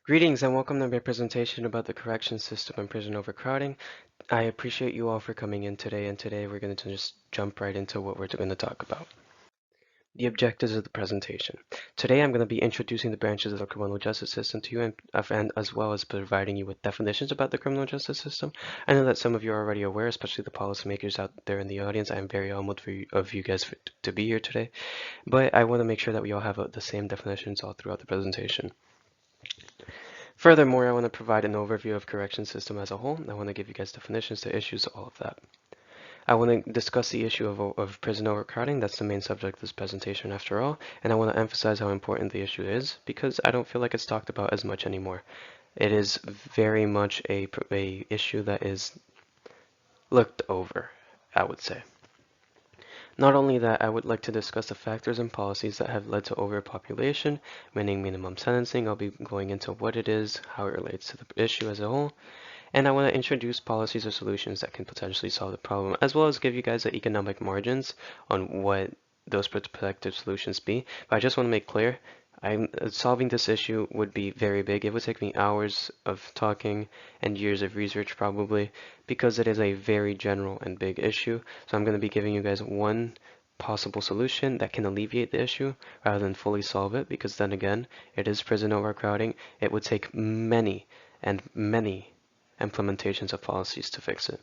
Greetings and welcome to my presentation about the correction system and prison overcrowding. I appreciate you all for coming in today, and today we're going to just jump right into what we're going to talk about. The objectives of the presentation. Today I'm going to be introducing the branches of the criminal justice system to you and as well as providing you with definitions about the criminal justice system. I know that some of you are already aware, especially the policymakers out there in the audience. I am very humbled of you guys to be here today, but I want to make sure that we all have the same definitions all throughout the presentation. Furthermore, I want to provide an overview of correction system as a whole. I want to give you guys definitions to issues, all of that. I want to discuss the issue of prison overcrowding. That's the main subject of this presentation after all. And I want to emphasize how important the issue is because I don't feel like it's talked about as much anymore. It is very much a issue that is looked over, I would say. Not only that, I would like to discuss the factors and policies that have led to overpopulation, meaning minimum sentencing. I'll be going into what it is, how it relates to the issue as a whole, and I want to introduce policies or solutions that can potentially solve the problem, as well as give you guys the economic margins on what those prospective solutions be. But I just want to make clear, solving this issue would be very big. It would take me hours of talking and years of research probably, because it is a very general and big issue. So I'm going to be giving you guys one possible solution that can alleviate the issue rather than fully solve it, because then again, it is prison overcrowding. It would take many and many implementations of policies to fix it.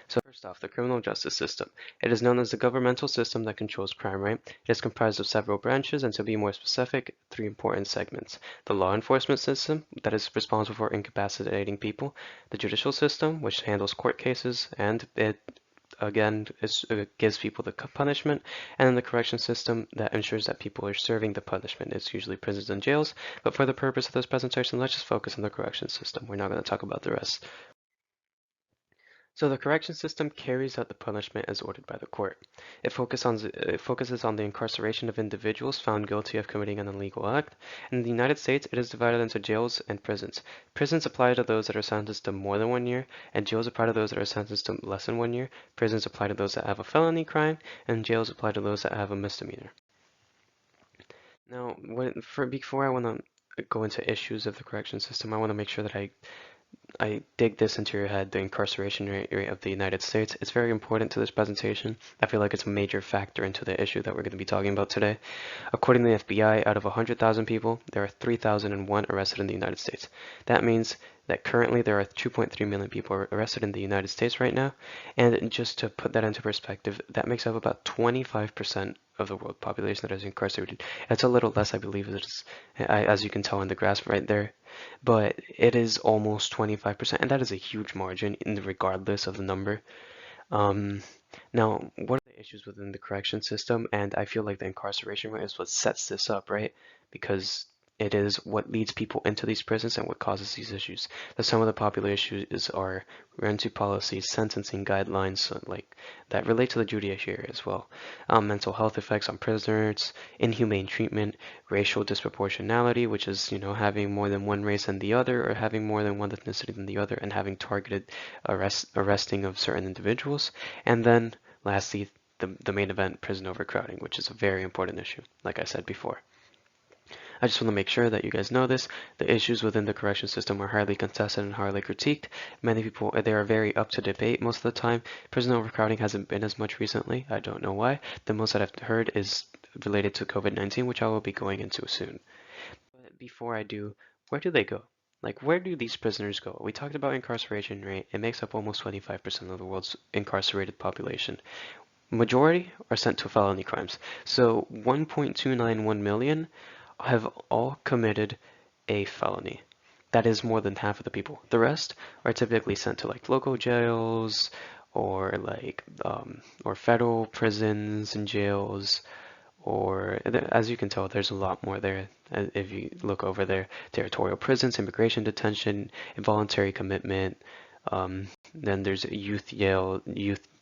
So first off, the criminal justice system. It is known as the governmental system that controls crime, right? It is comprised of several branches, and to be more specific, three important segments. The law enforcement system, that is responsible for incapacitating people. The judicial system, which handles court cases, and it again gives people the punishment. And then the correction system that ensures that people are serving the punishment. It's usually prisons and jails, but for the purpose of this presentation, let's just focus on the correction system. We're not going to talk about the rest. So the correction system carries out the punishment as ordered by the court. It focuses on the incarceration of individuals found guilty of committing an illegal act. In the United States, it is divided into jails and prisons. Prisons apply to those that are sentenced to more than 1 year, and jails apply to those that are sentenced to less than 1 year. Prisons apply to those that have a felony crime, and jails apply to those that have a misdemeanor. Now, before I want to go into issues of the correction system, I want to make sure that I dig this into your head, the incarceration rate of the United States. It's very important to this presentation. I feel like it's a major factor into the issue that we're going to be talking about today. According to the FBI, out of 100,000 people, there are 3,001 arrested in the United States. That means that currently there are 2.3 million people arrested in the United States right now. And just to put that into perspective, that makes up about 25% of the world population that is incarcerated. It's a little less, I believe, as you can tell in the graph right there. But it is almost 25%, and that is a huge margin regardless of the number. Now, what are the issues within the correction system? And I feel like the incarceration rate is what sets this up, right? Because it is what leads people into these prisons and what causes these issues. So some of the popular issues are rent policies, sentencing guidelines, like that relate to the judiciary as well. Mental health effects on prisoners, inhumane treatment, racial disproportionality, which is having more than one race than the other, or having more than one ethnicity than the other, and having targeted arresting of certain individuals. And then lastly, the main event, prison overcrowding, which is a very important issue, like I said before. I just want to make sure that you guys know this. The issues within the correction system are highly contested and highly critiqued. Many people, they are very up to debate most of the time. Prison overcrowding hasn't been as much recently. I don't know why. The most that I've heard is related to COVID-19, which I will be going into soon. But before I do, where do they go? Like, where do these prisoners go? We talked about incarceration rate. It makes up almost 25% of the world's incarcerated population. Majority are sent to felony crimes. So 1.291 million have all committed a felony. That is more than half of the people. The rest are typically sent to like local jails or or federal prisons and jails, or as you can tell, there's a lot more there. If you look over there, territorial prisons, immigration detention, involuntary commitment, then there's youth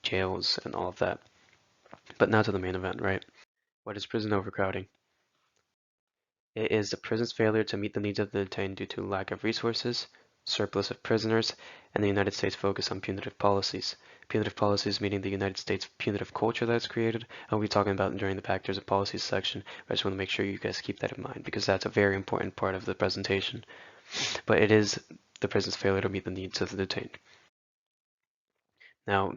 jails and all of that. But now to the main event, right? What is prison overcrowding? It is the prison's failure to meet the needs of the detained due to lack of resources, surplus of prisoners, and the United States' focus on punitive policies. Punitive policies meaning the United States punitive culture that's created. And we'll be talking about during the factors of policies section. I just want to make sure you guys keep that in mind because that's a very important part of the presentation. But it is the prison's failure to meet the needs of the detained. Now,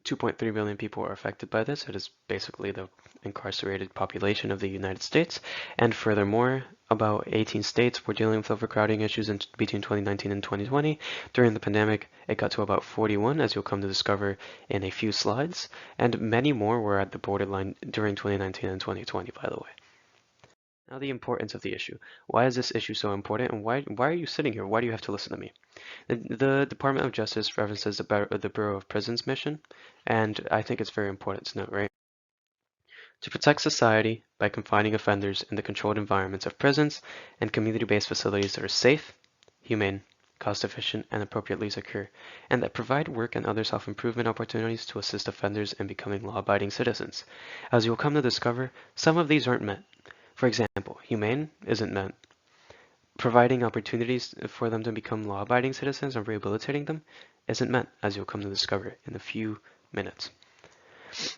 2.3 million people are affected by this. It is basically the incarcerated population of the United States. And furthermore, about 18 states were dealing with overcrowding issues between 2019 and 2020. During the pandemic, it got to about 41, as you'll come to discover in a few slides. And many more were at the borderline during 2019 and 2020, by the way. Now the importance of the issue. Why is this issue so important, and why are you sitting here? Why do you have to listen to me? The Department of Justice references the Bureau of Prisons mission, and I think it's very important to note, right? To protect society by confining offenders in the controlled environments of prisons and community-based facilities that are safe, humane, cost-efficient, and appropriately secure, and that provide work and other self-improvement opportunities to assist offenders in becoming law-abiding citizens. As you'll come to discover, some of these aren't met. For example, humane isn't met. Providing opportunities for them to become law-abiding citizens and rehabilitating them isn't met, as you'll come to discover in a few minutes.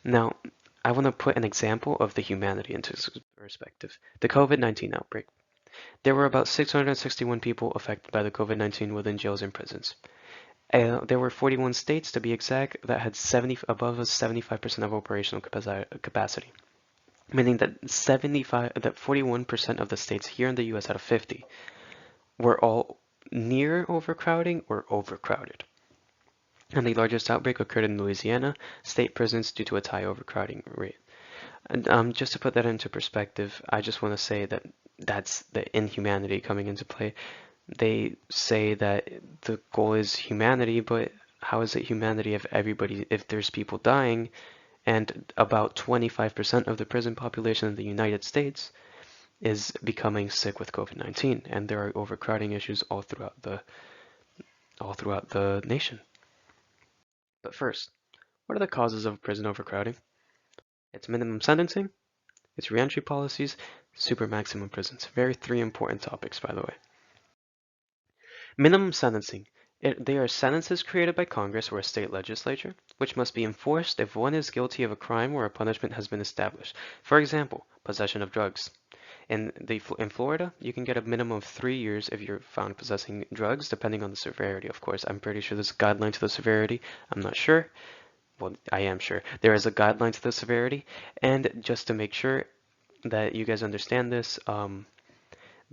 Now, I want to put an example of the humanity into perspective. The COVID-19 outbreak. There were about 661 people affected by the COVID-19 within jails and prisons. There were 41 states, to be exact, that had above 75% of operational capacity. Meaning that 41% of the states here in the US out of 50 were all near overcrowding or overcrowded. And the largest outbreak occurred in Louisiana state prisons due to its high overcrowding rate. And just to put that into perspective, I just want to say that that's the inhumanity coming into play. They say that the goal is humanity, but how is it humanity if there's people dying? And about 25% of the prison population in the United States is becoming sick with COVID-19, and there are overcrowding issues all throughout the nation. But first, what are the causes of prison overcrowding? It's minimum sentencing, it's reentry policies, super maximum prisons. Three important topics, by the way. Minimum sentencing. They are sentences created by Congress or a state legislature, which must be enforced if one is guilty of a crime or a punishment has been established. For example, possession of drugs. In Florida, you can get a minimum of 3 years if you're found possessing drugs, depending on the severity, of course. I'm pretty sure there's a guideline to the severity. I'm not sure. Well, I am sure. There is a guideline to the severity. And just to make sure that you guys understand this,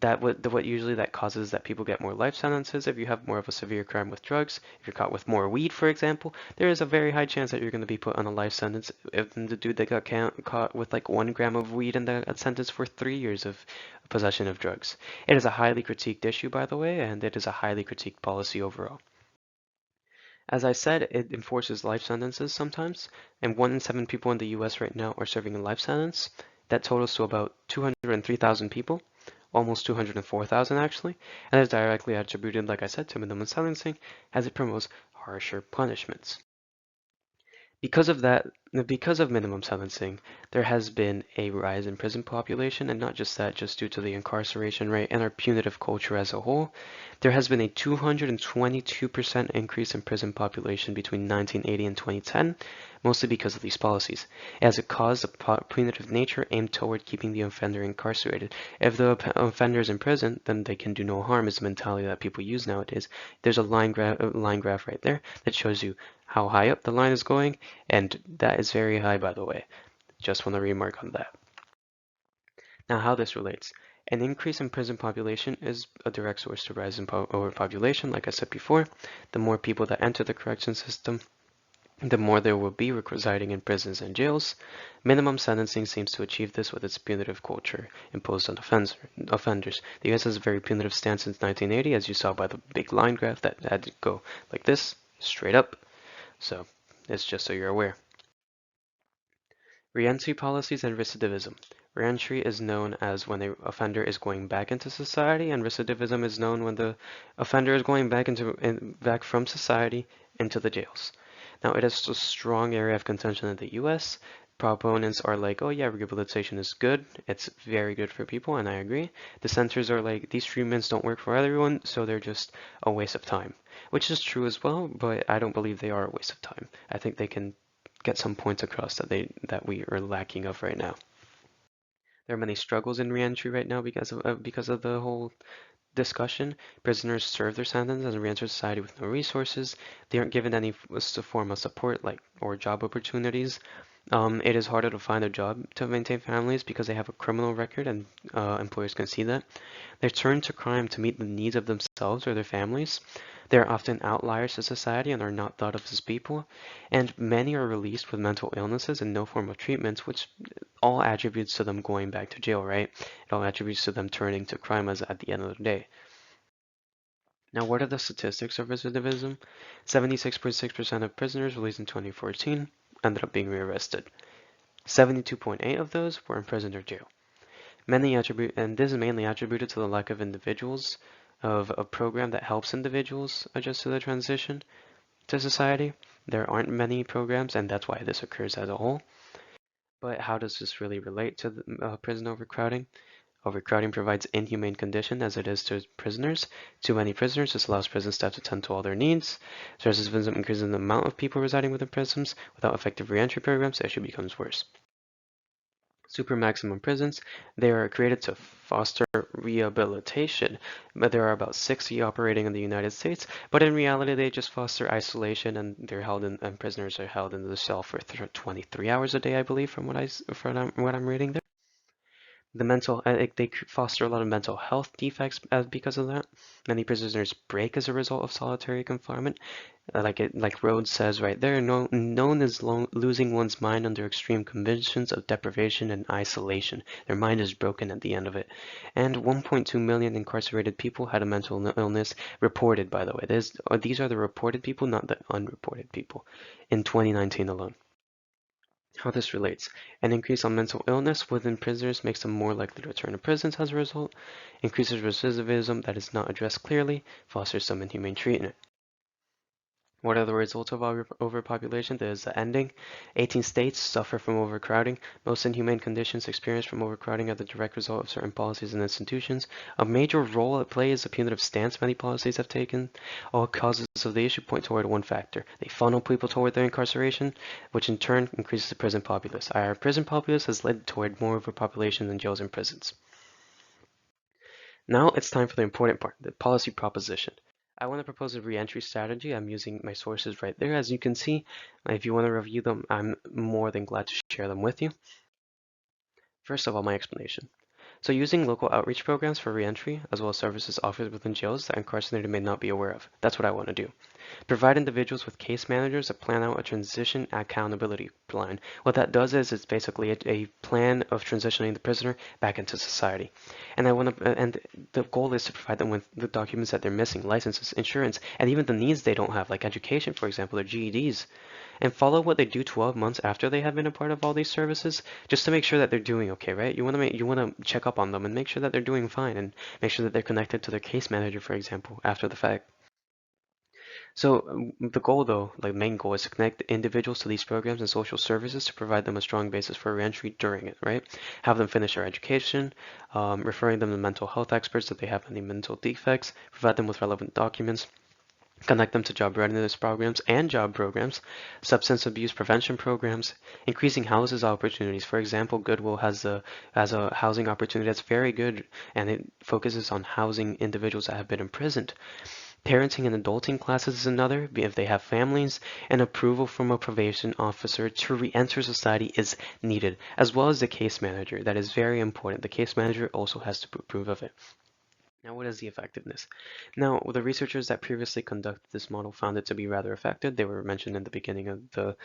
what usually that causes that people get more life sentences. If you have more of a severe crime with drugs, if you're caught with more weed, for example, there is a very high chance that you're going to be put on a life sentence. If the dude that got caught with like 1 gram of weed and got sentenced for 3 years of possession of drugs. It is a highly critiqued issue, by the way, and it is a highly critiqued policy overall. As I said, it enforces life sentences sometimes, and 1 in 7 people in the US right now are serving a life sentence. That totals to about 203,000 people. Almost 204,000 actually, and is directly attributed, like I said, to minimum sentencing, as it promotes harsher punishments. Because of minimum sentencing, there has been a rise in prison population, and not just that, just due to the incarceration rate and our punitive culture as a whole. There has been a 222% increase in prison population between 1980 and 2010, mostly because of these policies, as it caused a punitive nature aimed toward keeping the offender incarcerated. If the offender is in prison, then they can do no harm is the mentality that people use nowadays. There's a line graph right there that shows you how high up the line is going, and that is very high, by the way. Just want to remark on that. Now, how this relates. An increase in prison population is a direct source to rise in overpopulation, like I said before. The more people that enter the correction system, the more there will be residing in prisons and jails. Minimum sentencing seems to achieve this with its punitive culture imposed on offenders. The US has a very punitive stance since 1980, as you saw by the big line graph that had to go like this, straight up. So it's just so you're aware. Reentry policies and recidivism. Reentry is known as when the offender is going back into society, and recidivism is known when the offender is going back from society into the jails. Now, it is a strong area of contention in the US, proponents are like, oh yeah, rehabilitation is good. It's very good for people, and I agree. Dissenters are like, these treatments don't work for everyone, so they're just a waste of time, which is true as well, but I don't believe they are a waste of time. I think they can get some points across that we are lacking of right now. There are many struggles in reentry right now because of the whole discussion. Prisoners serve their sentence and re-enter society with no resources. They aren't given any form of support like or job opportunities. It is harder to find a job to maintain families because they have a criminal record and employers can see that. They turn to crime to meet the needs of themselves or their families. They are often outliers to society and are not thought of as people. And many are released with mental illnesses and no form of treatments, which all attributes to them going back to jail, right? It all attributes to them turning to crime as at the end of the day. Now, what are the statistics of recidivism? 76.6% of prisoners released in 2014 ended up being rearrested. 72.8 of those were in prison or jail. And this is mainly attributed to the lack of individuals, of a program that helps individuals adjust to the transition to society. There aren't many programs, and that's why this occurs as a whole. But how does this really relate to the, prison overcrowding? Overcrowding provides inhumane condition as it is to prisoners. Too many prisoners, this allows prison staff to tend to all their needs. Recidivism increases the amount of people residing within prisons. Without effective reentry programs, the issue becomes worse. Super maximum prisons, they are created to foster rehabilitation, but there are about 60 operating in the United States, but in reality they just foster isolation and and prisoners are held in the cell for 23 hours a day, I believe, from what I'm reading there. They foster a lot of mental health defects because of that. Many prisoners break as a result of solitary confinement. Like Rhodes says right there, known as losing one's mind under extreme conditions of deprivation and isolation. Their mind is broken at the end of it. And 1.2 million incarcerated people had a mental illness reported, by the way. These are the reported people, not the unreported people, in 2019 alone. How this relates. An increase on mental illness within prisoners makes them more likely to return to prisons as a result, increases recidivism that is not addressed clearly, fosters some inhumane treatment. What are the results of overpopulation? There is the ending. 18 states suffer from overcrowding. Most inhumane conditions experienced from overcrowding are the direct result of certain policies and institutions. A major role at play is the punitive stance many policies have taken. All causes of the issue point toward one factor. They funnel people toward their incarceration, which in turn increases the prison populace. Our prison populace has led toward more overpopulation than jails and prisons. Now it's time for the important part, the policy proposition. I want to propose a reentry strategy. I'm using my sources right there, as you can see. If you want to review them, I'm more than glad to share them with you. First of all, my explanation. So using local outreach programs for reentry, as well as services offered within jails that incarcerated may not be aware of. That's what I want to do. Provide individuals with case managers that plan out a transition accountability plan. What that does is it's basically a plan of transitioning the prisoner back into society. And the goal is to provide them with the documents that they're missing, licenses, insurance, and even the needs they don't have, like education, for example, or GEDs. And follow what they do 12 months after they have been a part of all these services, just to make sure that they're doing okay, right? You want to check up on them and make sure that they're doing fine, and make sure that they're connected to their case manager, for example, after the fact. So the goal, though, like main goal, is to connect individuals to these programs and social services to provide them a strong basis for reentry during it, right? Have them finish their education, referring them to mental health experts if they have any mental defects, provide them with relevant documents, connect them to job readiness programs and job programs, substance abuse prevention programs, increasing houses opportunities. For example, Goodwill has a housing opportunity that's very good, and it focuses on housing individuals that have been imprisoned. Parenting and adulting classes is another, if they have families, and approval from a probation officer to re-enter society is needed, as well as the case manager. That is very important. The case manager also has to approve of it. Now, what is the effectiveness? Now, the researchers that previously conducted this model found it to be rather effective. They were mentioned in the beginning of the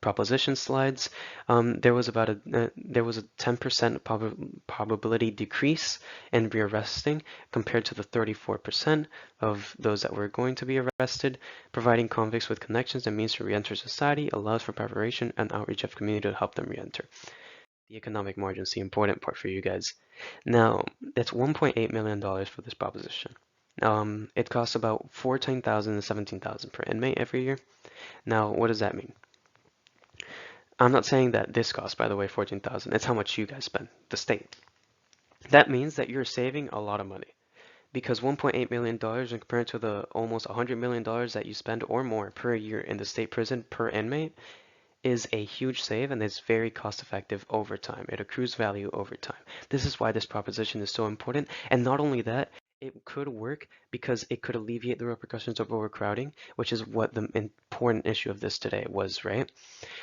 proposition slides. There was there was a 10% probability decrease in rearresting compared to the 34% of those that were going to be arrested. Providing convicts with connections and means to reenter society allows for preparation and outreach of community to help them reenter. The economic margin is the important part for you guys. Now, that's $1.8 million for this proposition. It costs about 14,000 to 17,000 per inmate every year. Now, what does that mean? I'm not saying that this costs, by the way, 14,000. It's how much you guys spend, the state. That means that you're saving a lot of money because $1.8 million compared to the almost $100 million that you spend or more per year in the state prison per inmate is a huge save, and it's very cost effective over time. It accrues value over time. This is why this proposition is so important. And not only that, it could work because it could alleviate the repercussions of overcrowding, which is what the important issue of this today was, right?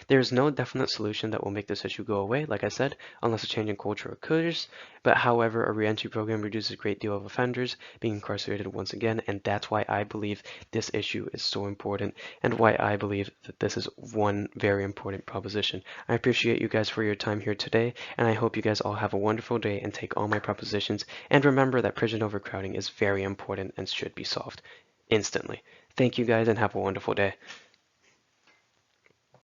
There is no definite solution that will make this issue go away, like I said, unless a change in culture occurs. But however, a reentry program reduces a great deal of offenders being incarcerated once again, and that's why I believe this issue is so important, and why I believe that this is one very important proposition. I appreciate you guys for your time here today, and I hope you guys all have a wonderful day and take all my propositions, and remember that prison overcrowding is very important and should be solved instantly. Thank you guys and have a wonderful day.